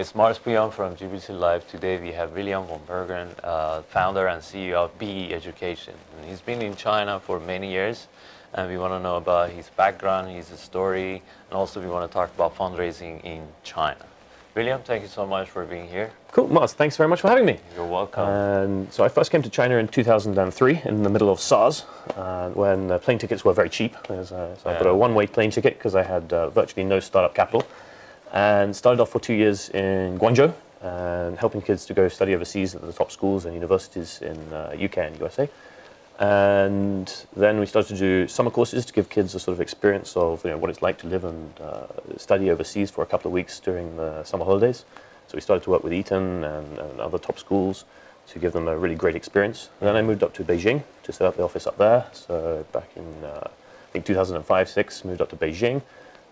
it's Mars Beyond from GBC Live. Today we have William Vanbergen, founder and CEO of BE Education. And he's been in China for many years, and we want to know about his background, his story, and also we want to talk about fundraising in China. William, thank you so much for being here. Cool, Mars, thanks very much for having me. You're welcome. So I first came to China in 2003 in the middle of SARS, when plane tickets were very cheap. So I got a one-way plane ticket because I had virtually no startup capital, and started off for 2 years in Guangzhou and helping kids to go study overseas at the top schools and universities in UK and USA. And then we started to do summer courses to give kids a sort of experience of what it's like to live and study overseas for a couple of weeks during the summer holidays. So we started to work with Eton and other top schools to give them a really great experience. And then I moved up to Beijing to set up the office up there. So back in I think 2005-06, moved up to Beijing.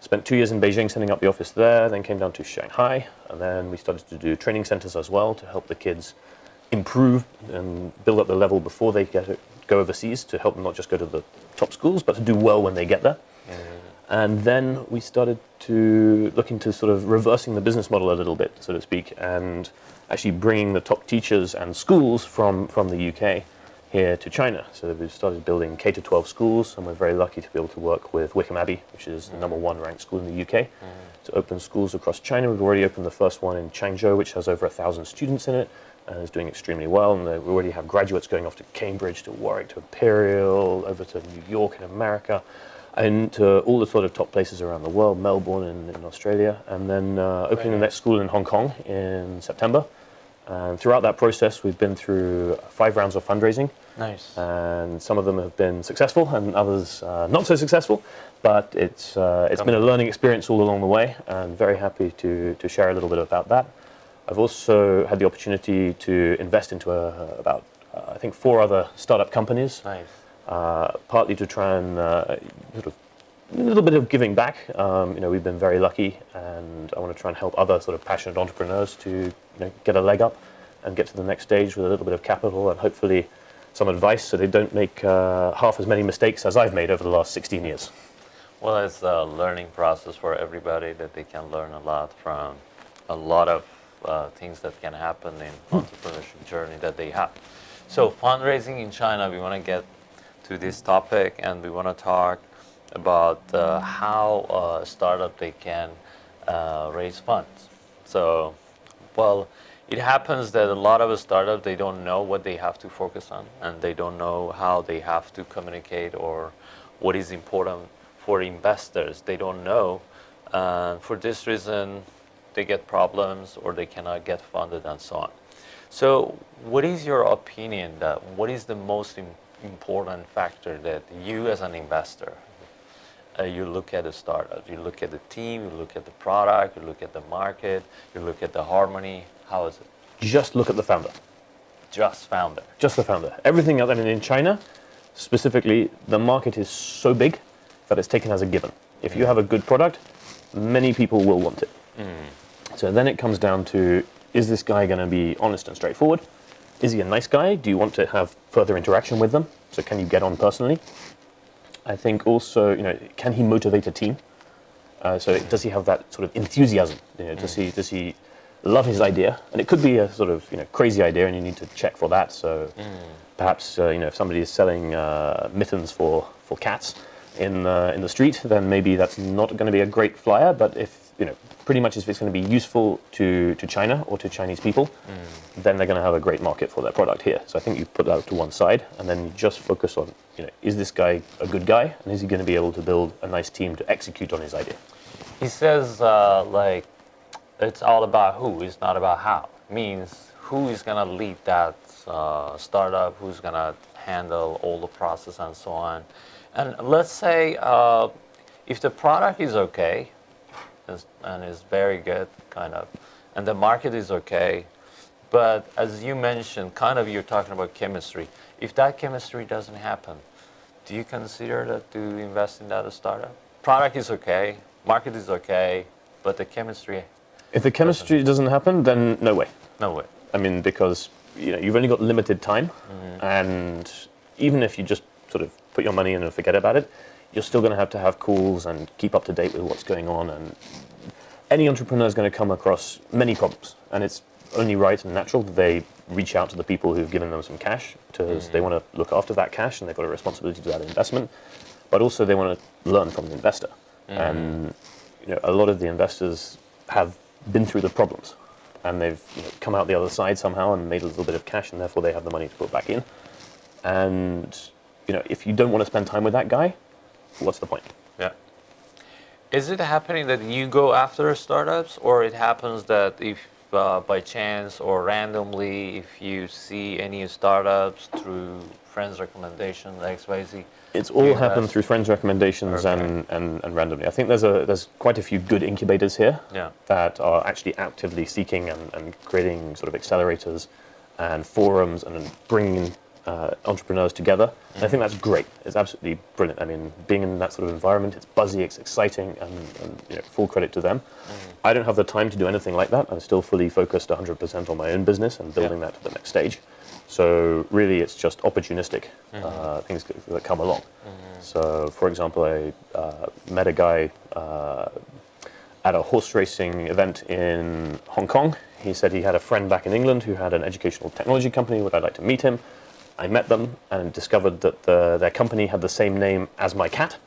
Spent 2 years in Beijing setting up the office there, then came down to Shanghai, and then we started to do training centers as well to help the kids improve and build up the level before they go overseas, to help them not just go to the top schools, but to do well when they get there. And then we started to look into sort of reversing the business model a little bit, so to speak, and actually bringing the top teachers and schools from the UK here to China. So we've started building K-12 schools, and we're very lucky to be able to work with Wickham Abbey, which is the #1 ranked school in the UK, to open schools across China. We've already opened the first one in Changzhou, which has over 1,000 students in it, and is doing extremely well. And we already have graduates going off to Cambridge, to Warwick, to Imperial, over to New York in America, and to all the sort of top places around the world, Melbourne in Australia, and then opening the next school in Hong Kong in September. And throughout that process, we've been through 5 rounds of fundraising. Nice. And some of them have been successful, and others not so successful. But it's been a learning experience all along the way, and very happy to share a little bit about that. I've also had the opportunity to invest into about I think 4 other startup companies. Nice. Partly to try and sort of a little bit of giving back. We've been very lucky, and I want to try and help other sort of passionate entrepreneurs to get a leg up and get to the next stage with a little bit of capital and hopefully some advice, so they don't make half as many mistakes as I've made over the last 16 years. Well, it's a learning process for everybody, that they can learn a lot from a lot of things that can happen in entrepreneurship journey that they have. So fundraising in China, we want to get to this topic, and we want to talk about how a startup they can raise funds. So, well, it happens that a lot of startups, they don't know what they have to focus on, and they don't know how they have to communicate or what is important for investors. They don't know. For this reason, they get problems or they cannot get funded and so on. So what is your opinion, that what is the most important factor that you as an investor, you look at a startup, you look at the team, you look at the product, you look at the market, you look at the harmony? How is it? Just look at the founder. Just founder. Just the founder. Everything else, I mean, in China, specifically, the market is so big that it's taken as a given. If you have a good product, many people will want it. So then it comes down to, is this guy going to be honest and straightforward? Is he a nice guy? Do you want to have further interaction with them? So can you get on personally? I think also, can he motivate a team? So does he have that sort of enthusiasm? Does he love his idea? And it could be a sort of crazy idea, and you need to check for that. So perhaps if somebody is selling mittens for cats in the street, then maybe that's not going to be a great flyer. But if pretty much if it's going to be useful to China or to Chinese people, then they're going to have a great market for their product here. So I think you put that to one side, and then you just focus on, is this guy a good guy, and is he going to be able to build a nice team to execute on his idea? He says it's all about who, it's not about how. Means who is going to lead that startup, who's going to handle all the process and so on. And let's say if the product is okay, and is very good, kind of, and the market is okay, but as you mentioned, kind of you're talking about chemistry. If that chemistry doesn't happen, do you consider that to invest in that startup? Product is okay, market is okay, but the chemistry... If the chemistry doesn't happen, then no way. No way. I mean, because you've only got limited time, and even if you just sort of put your money in and forget about it, you're still going to have calls and keep up to date with what's going on. And any entrepreneur is going to come across many problems, and it's only right and natural that they reach out to the people who've given them some cash because they want to look after that cash and they've got a responsibility to that investment, but also they want to learn from the investor. And a lot of the investors have been through the problems, and they've come out the other side somehow and made a little bit of cash, and therefore they have the money to put back in. And if you don't want to spend time with that guy, what's the point? Yeah. Is it happening that you go after startups, or it happens that if by chance or randomly, if you see any startups through friends' recommendations, XYZ? It's all happened through friends' recommendations and randomly. I think there's quite a few good incubators here that are actually actively seeking and creating sort of accelerators and forums and bringing entrepreneurs together. And I think that's great. It's absolutely brilliant. I mean, being in that sort of environment, it's buzzy, it's exciting, and full credit to them. I don't have the time to do anything like that. I'm still fully focused 100% on my own business and building that to the next stage. So really, it's just opportunistic things that come along. So, for example, I met a guy at a horse racing event in Hong Kong. He said he had a friend back in England who had an educational technology company. Would I like to meet him? I met them and discovered that their company had the same name as my cat.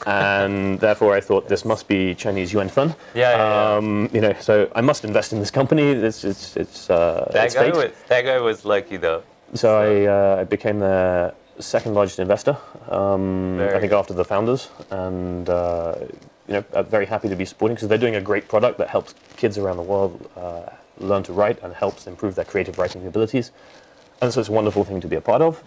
And therefore I thought this must be Chinese yuan fun. So I must invest in this company. It's fate. That guy was lucky though. So I became the second largest investor, I think after the founders, and I'm very happy to be supporting because they're doing a great product that helps kids around the world learn to write and helps improve their creative writing abilities. And so it's a wonderful thing to be a part of.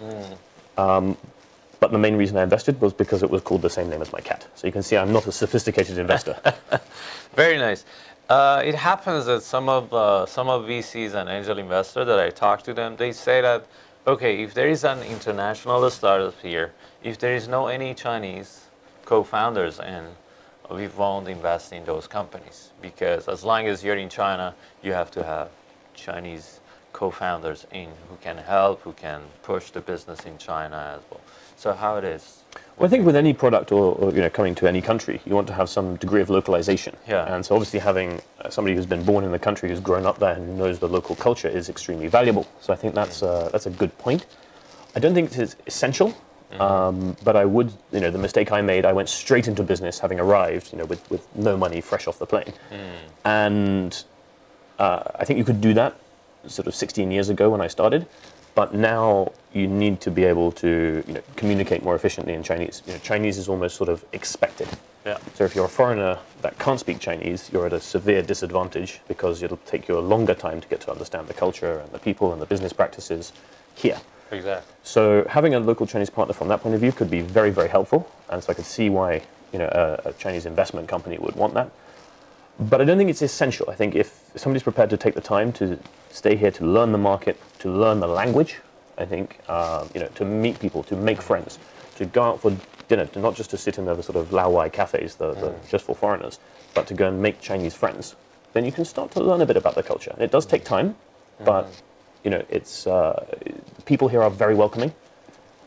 But the main reason I invested was because it was called the same name as my cat. So you can see I'm not a sophisticated investor. Very nice. It happens that some of VCs and angel investors that I talk to them, they say that, okay, if there is an international startup here, if there is no any Chinese co-founders, and we won't invest in those companies because as long as you're in China, you have to have Chinese co-founders in who can help, who can push the business in China as well. So how it is? Well, I think with any product or coming to any country, you want to have some degree of localization. And so obviously having somebody who's been born in the country, who's grown up there and who knows the local culture is extremely valuable. So I think that's a good point. I don't think it's essential, but I would, the mistake I made, I went straight into business having arrived, with no money, fresh off the plane. And I think you could do that sort of 16 years ago when I started, but now you need to be able to communicate more efficiently in Chinese. Chinese is almost sort of expected. So if you're a foreigner that can't speak Chinese, you're at a severe disadvantage because it'll take you a longer time to get to understand the culture and the people and the business practices here. Exactly. So having a local Chinese partner from that point of view could be very, very helpful. And so I could see why a Chinese investment company would want that. But I don't think it's essential. I think if somebody's prepared to take the time to stay here to learn the market, to learn the language, I think, to meet people, to make friends, to go out for dinner, to not just to sit in the sort of Laowai cafes, the just for foreigners, but to go and make Chinese friends, then you can start to learn a bit about the culture. And it does take time, but it's people here are very welcoming.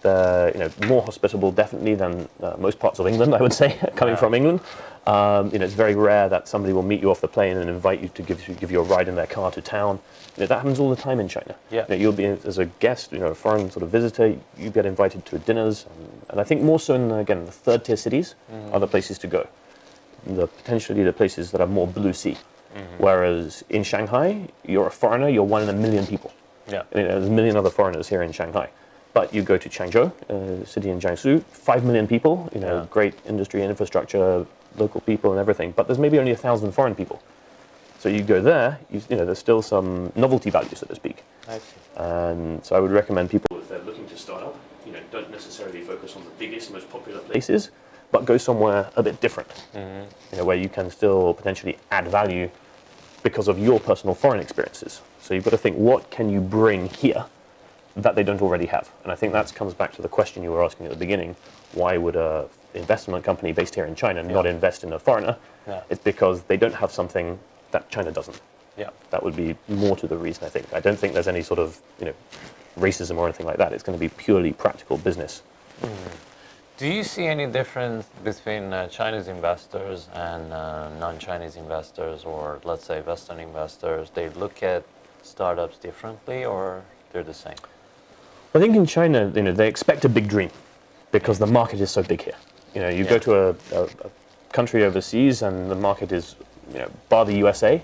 They're more hospitable definitely than most parts of England, I would say, coming from England. It's very rare that somebody will meet you off the plane and invite you to give you a ride in their car to town. That happens all the time in China. You'll be as a guest, a foreign sort of visitor, you get invited to dinners, and I think more so in the third tier cities are the places to go. Potentially the places that are more blue sea. Whereas in Shanghai, you're a foreigner, you're one in a million people. There's a million other foreigners here in Shanghai. But you go to Changzhou, a city in Jiangsu, 5 million people, great industry and infrastructure, local people and everything, but there's maybe only 1,000 foreign people. So you go there, there's still some novelty value, so to speak. And so I would recommend people, if they're looking to start up, don't necessarily focus on the biggest, most popular places, but go somewhere a bit different, where you can still potentially add value because of your personal foreign experiences. So you've got to think, what can you bring here that they don't already have? And I think that comes back to the question you were asking at the beginning. Why would a investment company based here in China not invest in a foreigner? It's because they don't have something that China doesn't. That would be more to the reason, I think. I don't think there's any sort of racism or anything like that. It's going to be purely practical business. Do you see any difference between Chinese investors and non-Chinese investors, or let's say Western investors? They look at startups differently, or they're the same? I think in China, they expect a big dream because the market is so big here. You go to a country overseas and the market is, bar the USA,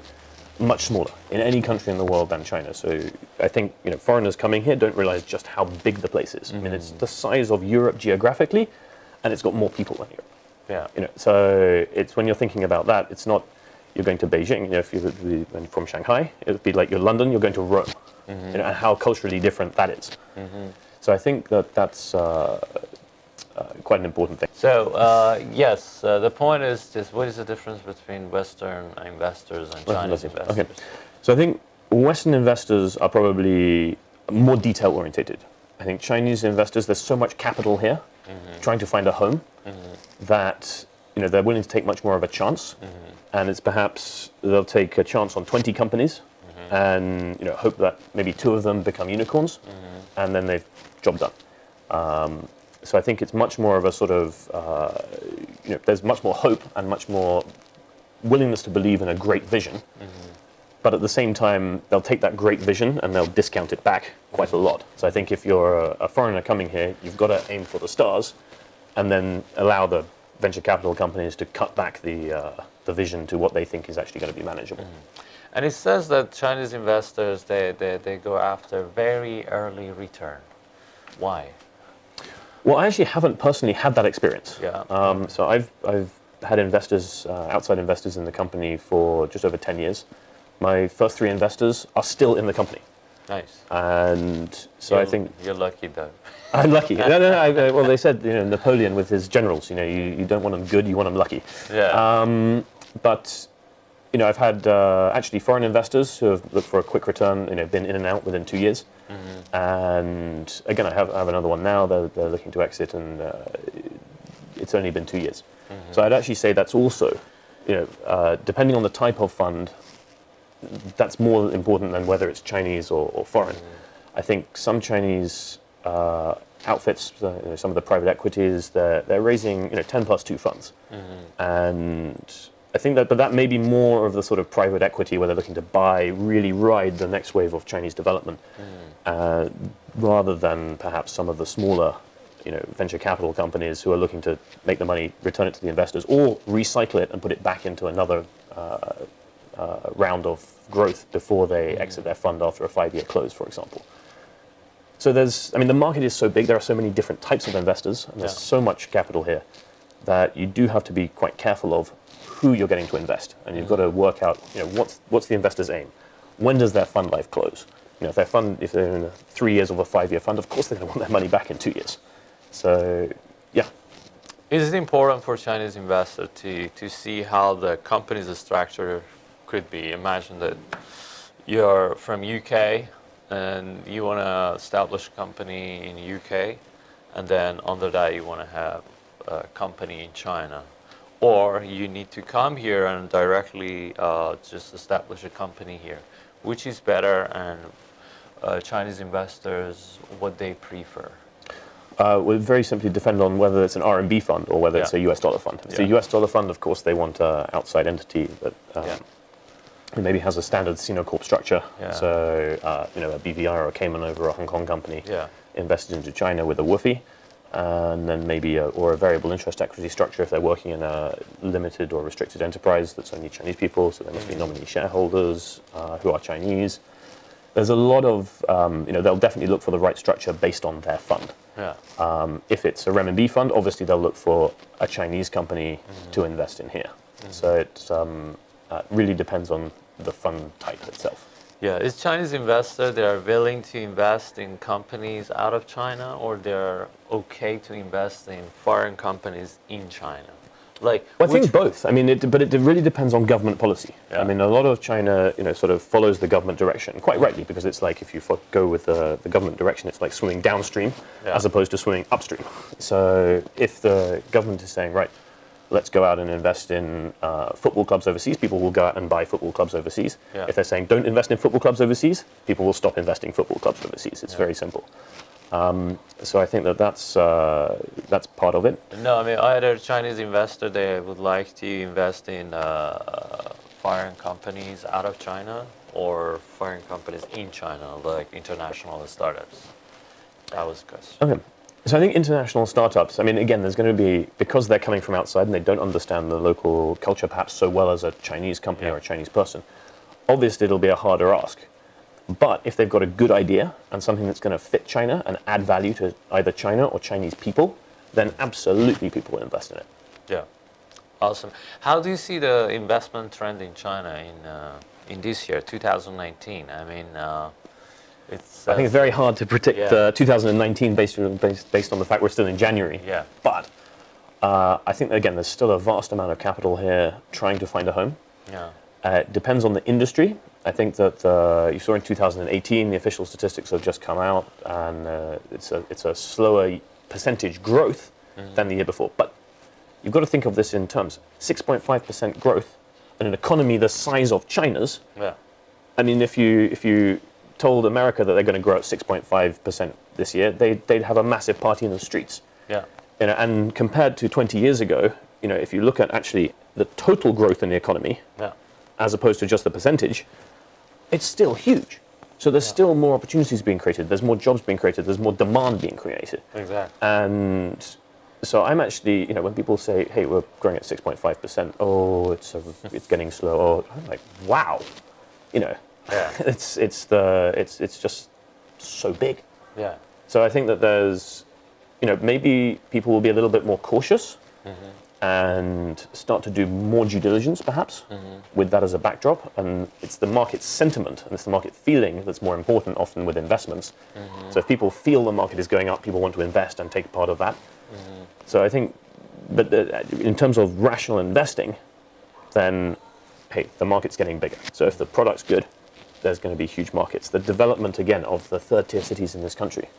much smaller in any country in the world than China. So I think foreigners coming here don't realize just how big the place is. I mean, it's the size of Europe geographically, and it's got more people than Europe. Yeah. So it's when you're thinking about that, it's not you're going to Beijing. If you're from Shanghai, it would be like you're London, you're going to Rome. And how culturally different that is. So I think that's quite an important thing. So yes, the point is just what is the difference between Western investors and Chinese investors? Okay. So I think Western investors are probably more detail orientated. I think Chinese investors, there's so much capital here trying to find a home that they're willing to take much more of a chance, and it's perhaps they'll take a chance on 20 companies and hope that maybe 2 of them become unicorns, and then they've job done. So I think it's much more of a sort of there's much more hope and much more willingness to believe in a great vision. But at the same time, they'll take that great vision and they'll discount it back quite a lot. So I think if you're a foreigner coming here, you've got to aim for the stars and then allow the venture capital companies to cut back the vision to what they think is actually going to be manageable. And it says that Chinese investors, they go after very early return. Why? Well, I actually haven't personally had that experience. Yeah. So I've had investors, outside investors in the company for just over 10 years. My first 3 investors are still in the company. Nice. And so I think... You're lucky though. I'm lucky. No. Well, they said, Napoleon with his generals, you don't want them good, you want them lucky. Yeah. But, I've had actually foreign investors who have looked for a quick return, been in and out within 2 years. And again, I have another one now. They're looking to exit, and it's only been 2 years. So I'd actually say that's also, depending on the type of fund, that's more important than whether it's Chinese or foreign. I think some Chinese outfits, some of the private equities, they're raising 10 plus 2 funds, and I think but that may be more of the sort of private equity where they're looking to really ride the next wave of Chinese development, rather than perhaps some of the smaller, venture capital companies who are looking to make the money, return it to the investors, or recycle it and put it back into another round of growth before they exit their fund after a 5-year close, for example. So the market is so big, there are so many different types of investors, and there's so much capital here that you do have to be quite careful of who you're getting to invest, and you've got to work out, what's the investor's aim? When does their fund life close? If they're in 3 years of a 5-year fund, of course they're going to want their money back in 2 years. So, yeah. Is it important for Chinese investors to see how the company's structure could be? Imagine that you're from UK and you want to establish a company in UK, and then under that you want to have a company in China. Or you need to come here and directly just establish a company here. Which is better, and Chinese investors, what they prefer? Would very simply depend on whether it's an RMB fund or whether it's a US dollar fund. If it's a US dollar fund, of course, they want an outside entity that maybe has a standard Sino Corp structure. So, a BVI or a Cayman over a Hong Kong company invested into China with a WFI, and then maybe a variable interest equity structure if they're working in a limited or restricted enterprise that's only Chinese people, so there must be nominee shareholders who are Chinese. There's a lot of, they'll definitely look for the right structure based on their fund. If it's a renminbi fund, obviously they'll look for a Chinese company to invest in here. So it really depends on the fund type itself. Yeah, is Chinese investor, they are willing to invest in companies out of China, or they're okay to invest in foreign companies in China? Well, I think both. I mean, but it really depends on government policy. I mean, a lot of China, sort of follows the government direction, quite rightly, because it's like if you go with the government direction, it's like swimming downstream as opposed to swimming upstream. So if the government is saying, right, let's go out and invest in football clubs overseas, people will go out and buy football clubs overseas. If they're saying don't invest in football clubs overseas, people will stop investing in football clubs overseas. It's very simple. So I think that's part of it. No, I mean, either Chinese investor, they would like to invest in foreign companies out of China or foreign companies in China, like international startups. That was the question. Okay. So I think international startups, I mean, again, there's going to be, because they're coming from outside and they don't understand the local culture perhaps so well as a Chinese company or a Chinese person, obviously it'll be a harder ask. But if they've got a good idea and something that's going to fit China and add value to either China or Chinese people, then absolutely people will invest in it. Yeah, awesome. How do you see the investment trend in China in this year, 2019? I mean, I think it's very hard to predict 2019 based on the fact we're still in January. Yeah. But I think, again, there's still a vast amount of capital here trying to find a home. Yeah. It depends on the industry. I think that you saw in 2018, the official statistics have just come out, and it's a slower percentage growth than the year before. But you've got to think of this in terms 6.5% growth in an economy the size of China's. Yeah. I mean, if you told America that they're going to grow at 6.5% this year, they'd have a massive party in the streets. Yeah. You know, and compared to 20 years ago, you know, if you look at actually the total growth in the economy, as opposed to just the percentage, it's still huge. So there's still more opportunities being created. There's more jobs being created. There's more demand being created. Exactly. And so I'm actually, you know, when people say, "Hey, we're growing at 6.5%," oh, it's getting slow. Or I'm like, wow, you know, it's just so big. Yeah. So I think that there's, you know, maybe people will be a little bit more cautious and start to do more due diligence, perhaps, with that as a backdrop. And it's the market sentiment and it's the market feeling that's more important often with investments. So if people feel the market is going up, people want to invest and take part of that. So I think, but in terms of rational investing, then, hey, the market's getting bigger. So if the product's good, there's going to be huge markets. The development, again, of the third-tier cities in this country,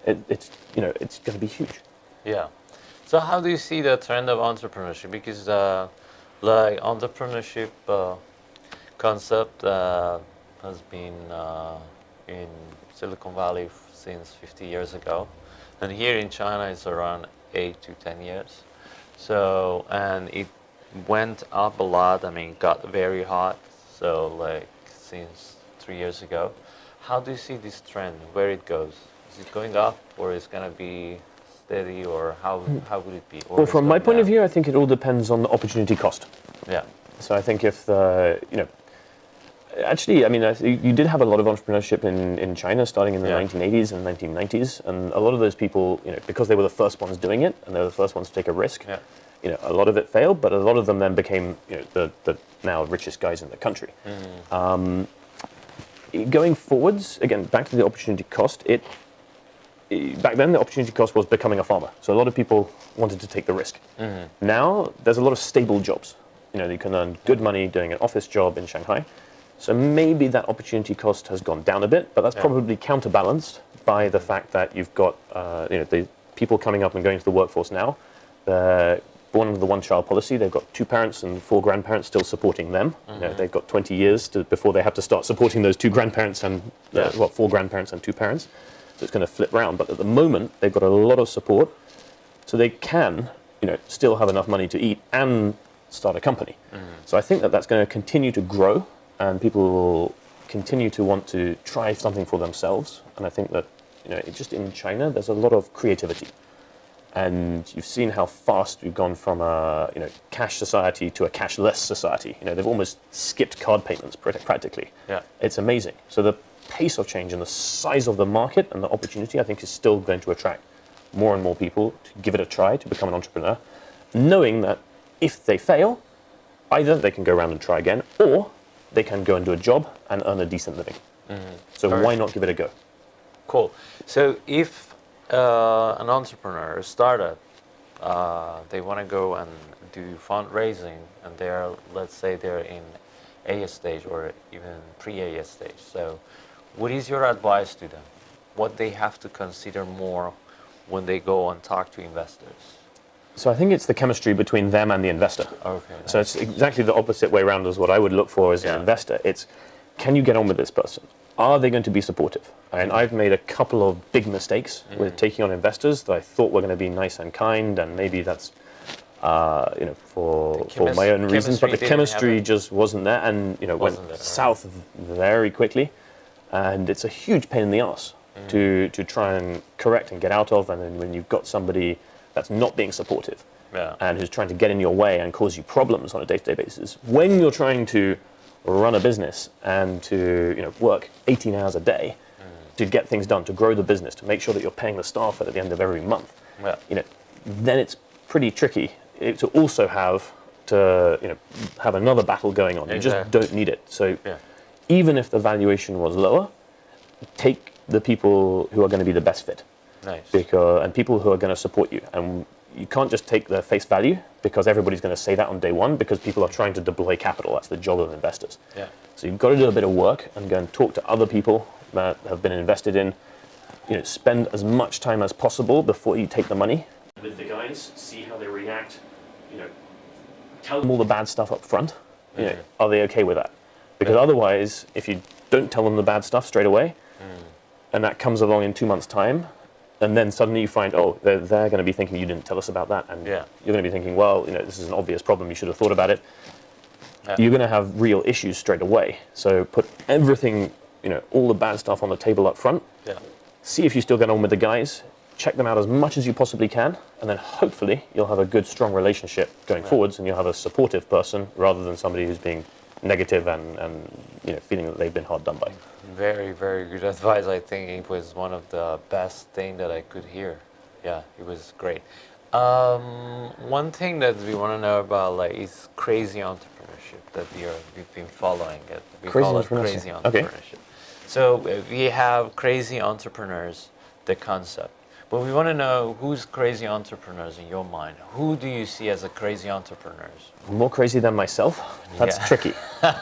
it's going to be huge. Yeah. So how do you see the trend of entrepreneurship? Because like entrepreneurship concept has been in Silicon Valley since 50 years ago, and here in China it's around 8 to 10 years. So, and it went up a lot. I mean, got very hot. So like since 3 years ago, how do you see this trend? Where it goes? Is it going up, or is it going to be steady, or how would it be? Or well, from my point of view, I think it all depends on the opportunity cost. Yeah. So I think if actually, I mean, you did have a lot of entrepreneurship in China starting in the 1980s and 1990s, and a lot of those people, you know, because they were the first ones doing it and they were the first ones to take a risk, you know, a lot of it failed, but a lot of them then became, you know, the now richest guys in the country. Going forwards, again, back to the opportunity cost, back then the opportunity cost was becoming a farmer. So a lot of people wanted to take the risk. Now there's a lot of stable jobs. You know, you can earn good money doing an office job in Shanghai. So maybe that opportunity cost has gone down a bit, but that's probably counterbalanced by the fact that you've got you know, the people coming up and going to the workforce now. They're born under the one-child policy. They've got 2 parents and 4 grandparents still supporting them. You know, they've got 20 years before they have to start supporting those 2 grandparents and 4 grandparents and 2 parents. So it's going to flip round. But at the moment, they've got a lot of support, so they can, you know, still have enough money to eat and start a company. So I think that that's going to continue to grow, and people will continue to want to try something for themselves. And I think that, you know, just in China, there's a lot of creativity. And you've seen how fast we've gone from a, you know, cash society to a cashless society. You know, they've almost skipped card payments practically. Yeah. It's amazing. So the pace of change and the size of the market and the opportunity, I think, is still going to attract more and more people to give it a try, to become an entrepreneur, knowing that if they fail, either they can go around and try again, or they can go and do a job and earn a decent living. So why not give it a go? Cool. So if an entrepreneur, a startup, they want to go and do fundraising, and they're, let's say they're in A stage or even pre-A stage. So what is your advice to them? What they have to consider more when they go and talk to investors? So I think it's the chemistry between them and the investor. Okay. So it's exactly the opposite way around as what I would look for as an investor. It's, can you get on with this person? are they going to be supportive? And I've made a couple of big mistakes with taking on investors that I thought were going to be nice and kind, and maybe that's for my own reasons, but the chemistry just wasn't there, and went south very quickly, and it's a huge pain in the ass to try and correct and get out of, and then when you've got somebody that's not being supportive and who's trying to get in your way and cause you problems on a day-to-day basis, when you're trying to run a business and to work 18 hours a day to get things done, to grow the business, to make sure that you're paying the staff at the end of every month, then it's pretty tricky to also have have another battle going on. You just don't need it. So even if the valuation was lower, take the people who are going to be the best fit. Nice. And people who are going to support you. And you can't just take their face value, because everybody's going to say that on day one, because people are trying to deploy capital. That's the job of investors. Yeah. So you've got to do a bit of work and go and talk to other people that have been invested in. Spend as much time as possible before you take the money with the guys, see how they react, tell them all the bad stuff up front. Are they okay with that? Because otherwise, if you don't tell them the bad stuff straight away, and that comes along in 2 months' time, and then suddenly you find, they're going to be thinking you didn't tell us about that, and you're going to be thinking, well, this is an obvious problem, you should have thought about it. You're going to have real issues straight away. So put everything, all the bad stuff on the table up front. See if you still get on with the guys. Check them out as much as you possibly can, and then hopefully you'll have a good, strong relationship going forwards, and you'll have a supportive person rather than somebody who's being negative and feeling that they've been hard done by. Very, very good advice. I think it was one of the best thing that I could hear. Yeah, it was great. One thing that we want to know about is crazy entrepreneurship that we've been following. We call it crazy entrepreneurship. Okay. So we have crazy entrepreneurs, the concept. But we want to know who's crazy entrepreneurs in your mind. Who do you see as a crazy entrepreneurs? More crazy than myself? That's tricky. When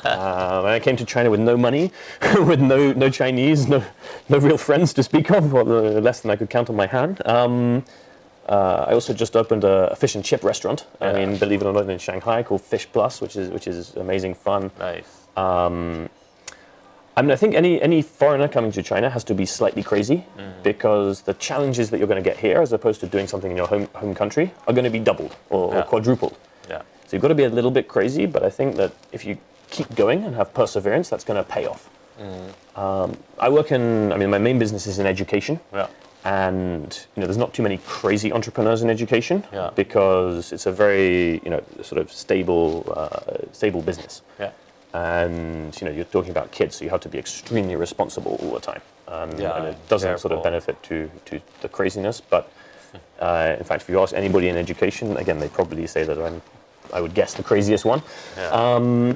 I came to China with no money, with no Chinese, no real friends to speak of, or less than I could count on my hand. I also just opened a fish and chip restaurant. I mean, believe it or not, in Shanghai, called Fish Plus, which is amazing fun. Nice. I think any foreigner coming to China has to be slightly crazy, because the challenges that you're going to get here, as opposed to doing something in your home country, are going to be doubled or quadrupled. Yeah. So you've got to be a little bit crazy, but I think that if you keep going and have perseverance, that's going to pay off. My main business is in education. Yeah. And there's not too many crazy entrepreneurs in education, Yeah. because it's a very sort of stable business. Yeah. And you're talking about kids, so you have to be extremely responsible all the time. And it doesn't sort of benefit to the craziness. But in fact, if you ask anybody in education, again, they probably say that I would guess the craziest one. Yeah.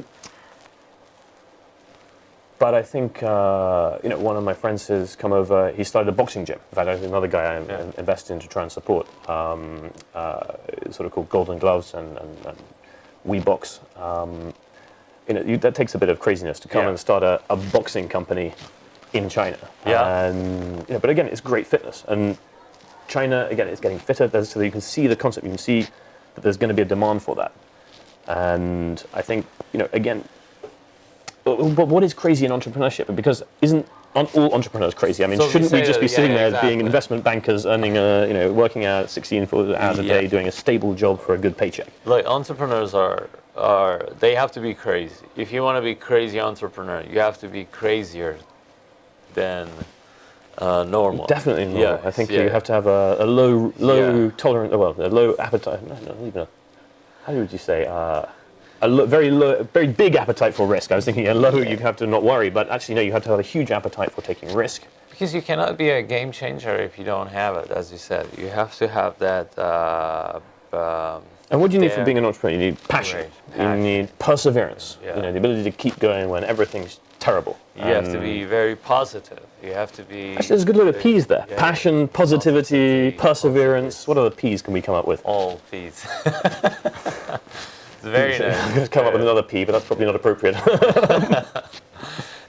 But I think one of my friends has come over. He started a boxing gym. In fact, there's another guy I invested in to try and support. Sort of called Golden Gloves and We Box. That takes a bit of craziness to come and start a boxing company in China. Yeah. And but again, it's great fitness. And China, again, is getting fitter. So you can see the concept. You can see that there's going to be a demand for that. And I think again. But what is crazy in entrepreneurship? Because aren't all entrepreneurs crazy? I mean, shouldn't we just be sitting there being investment bankers, earning working out 16 hours a day, doing a stable job for a good paycheck? Like entrepreneurs they have to be crazy. If you want to be crazy entrepreneur, you have to be crazier than normal. Definitely normal. I think you have to have a low tolerance, a low appetite. How would you say? Very big appetite for risk. I was thinking you have to not worry, but actually no, you have to have a huge appetite for taking risk. Because you cannot be a game changer if you don't have it, as you said. You have to have that. And what do you need for being an entrepreneur? You need passion. You need perseverance. Yeah. The ability to keep going when everything's terrible. You have to be very positive. You have to be. Actually, there's a good load of P's there. Yeah. Passion, positivity, perseverance. What other P's can we come up with? All P's. It's very nice. Could come up with another P, but that's probably not appropriate.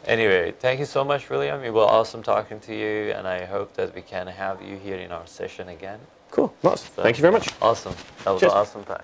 Anyway, thank you so much, William. It was awesome talking to you, and I hope that we can have you here in our session again. Cool. Nice. Thank you very much. Awesome. That was Cheers. an awesome time.